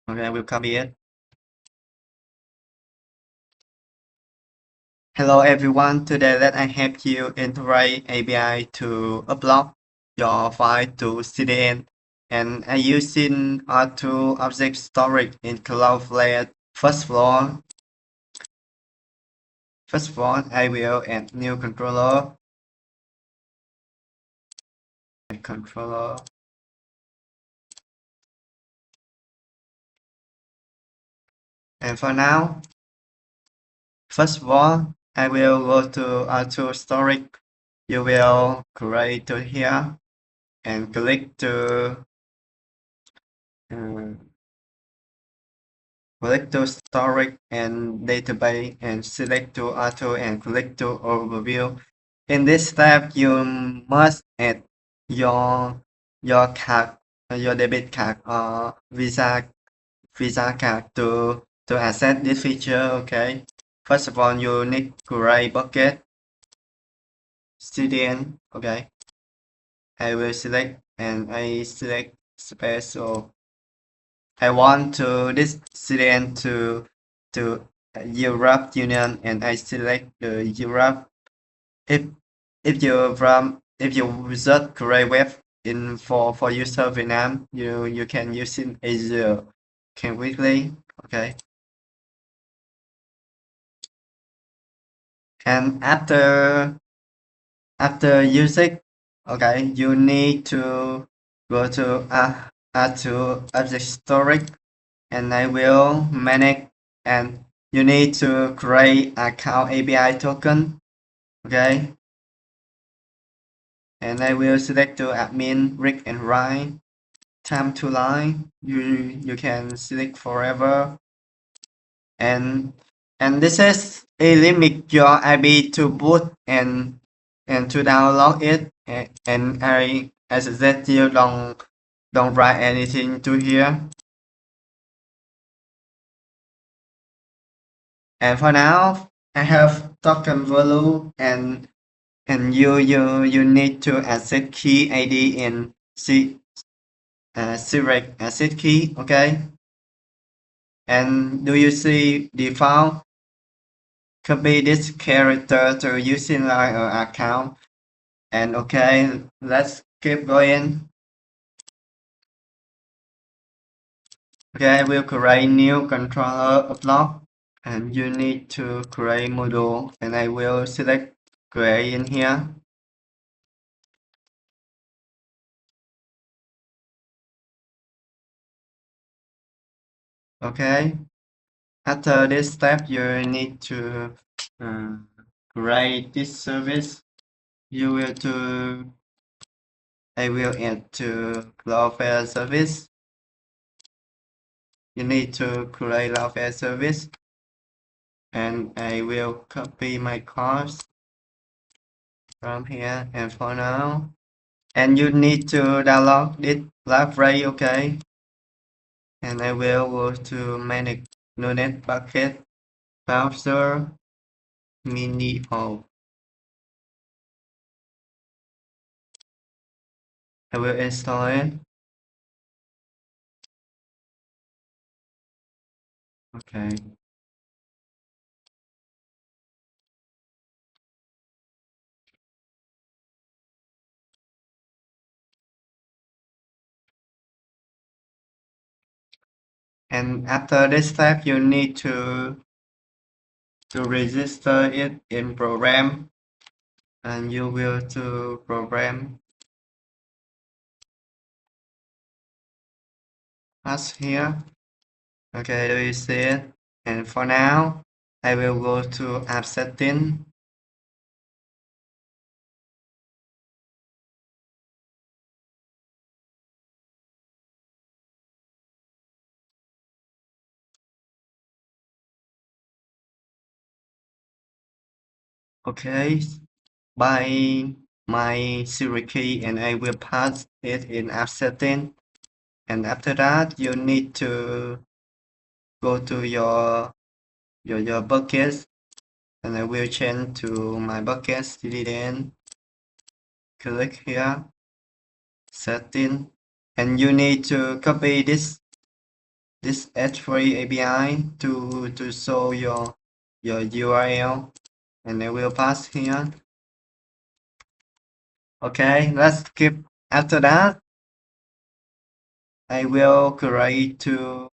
Okay, I will copy it. Hello everyone, today let I help you integrate API to upload your file to CDN, and I using R2 object storage in Cloudflare. First of all, I will add new controller, and for now, first of all, I will go to R2 storage. You will create to here and uh, click to storage and database and select to auto and click to overview. In this step, you must add your card, your debit card or Visa card to access this feature. Okay. First of all, you need to create bucket CDN. Okay. I will select and I select special. I want to this CDN to Europe Union and I select the Europe. If if you visit Korea web in for user Vietnam, you can use in Asia. Can quickly, okay. And after using, okay, you need to go to to object storage and I will manage and you need to create account API token. Okay, and I will select to admin read and write time to line. You can select forever and this is a limit your IP to boot and to download it and I suggest you don't write anything to here. And for now, I have token value and you need to access key ID in select access key, okay? And do you see default? Copy this character to using like account. And okay, let's keep going. Okay, I will create new controller upload. And you need to create module and I will select create in here. Okay, after this step, you need to uh, create this service. You will to I will add to Cloudflare service. You need to create Cloudflare service, and I will copy my course from here. And for now, and you need to download this library, okay? And I will go to manage Node bucket browser mini hole. I will install it. Okay. And after this step, you need to register it in program, and you will to program us here. Okay, do you see it? And for now, I will go to app setting. Okay, by my Siri key, and I will pass it in app setting. And after that, you need to go to your buckets, and I will change to my buckets. Then click here, setting, and you need to copy this this S3 API to show your URL, and I will pass here. Okay, let's skip. After that, I will create to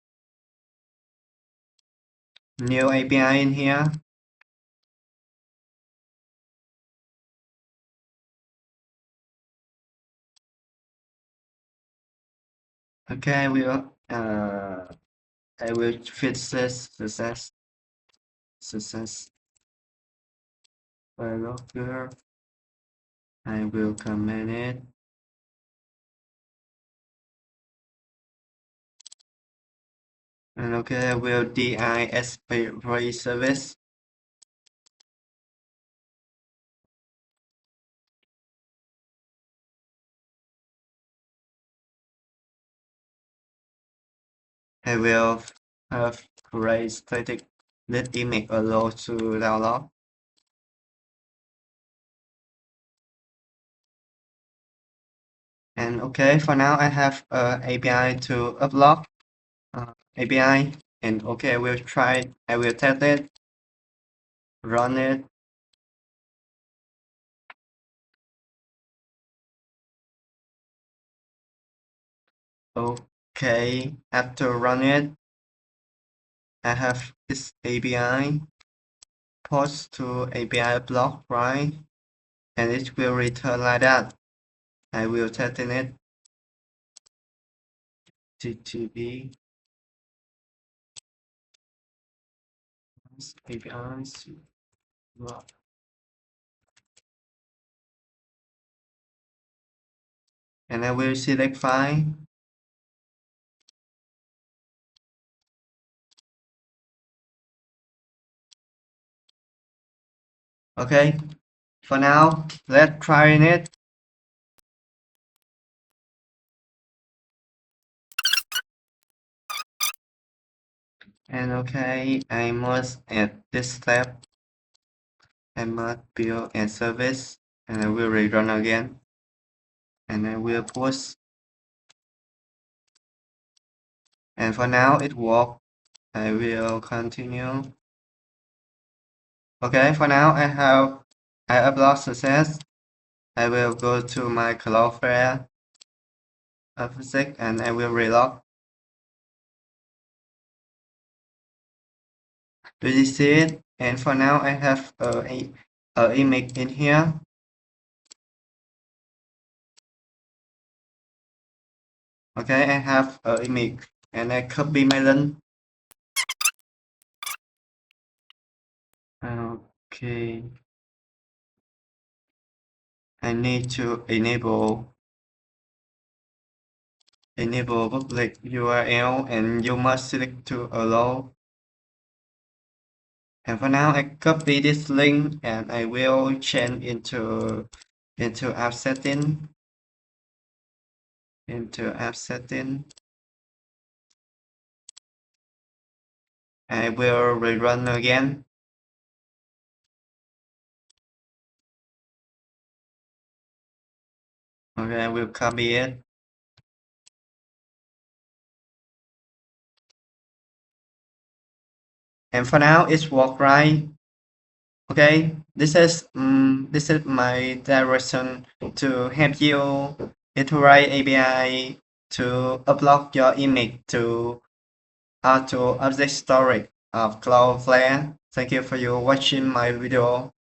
new API in here. Okay, I will fix this success logger. I will comment it. And okay, I will DIS free service. I will have create static let image allow to download. And okay, for now I have API to upload API. And okay, I will try. I will test it, run it. Okay, after run it, I have this API post to API block, right? And it will return like that. I will test it. TTB APIs block. And I will select file. Okay, for now, let's try it. And okay, I must add this step. I must build a service, and I will rerun again. And I will push. And for now, it works. I will continue. Okay, for now, I upload success. I will go to my Cloudflare physics and I will relog. Do you see it? And for now, I have a image in here. Okay, I have a image and I copy my link. Okay, I need to enable public URL and you must select to allow. And for now, I copy this link and I will change into app setting. I will rerun again. Okay, I will copy it. And for now, it's work right. Okay, this is my direction to help you iterate API to upload your image to object storage of Cloudflare. Thank you for you watching my video.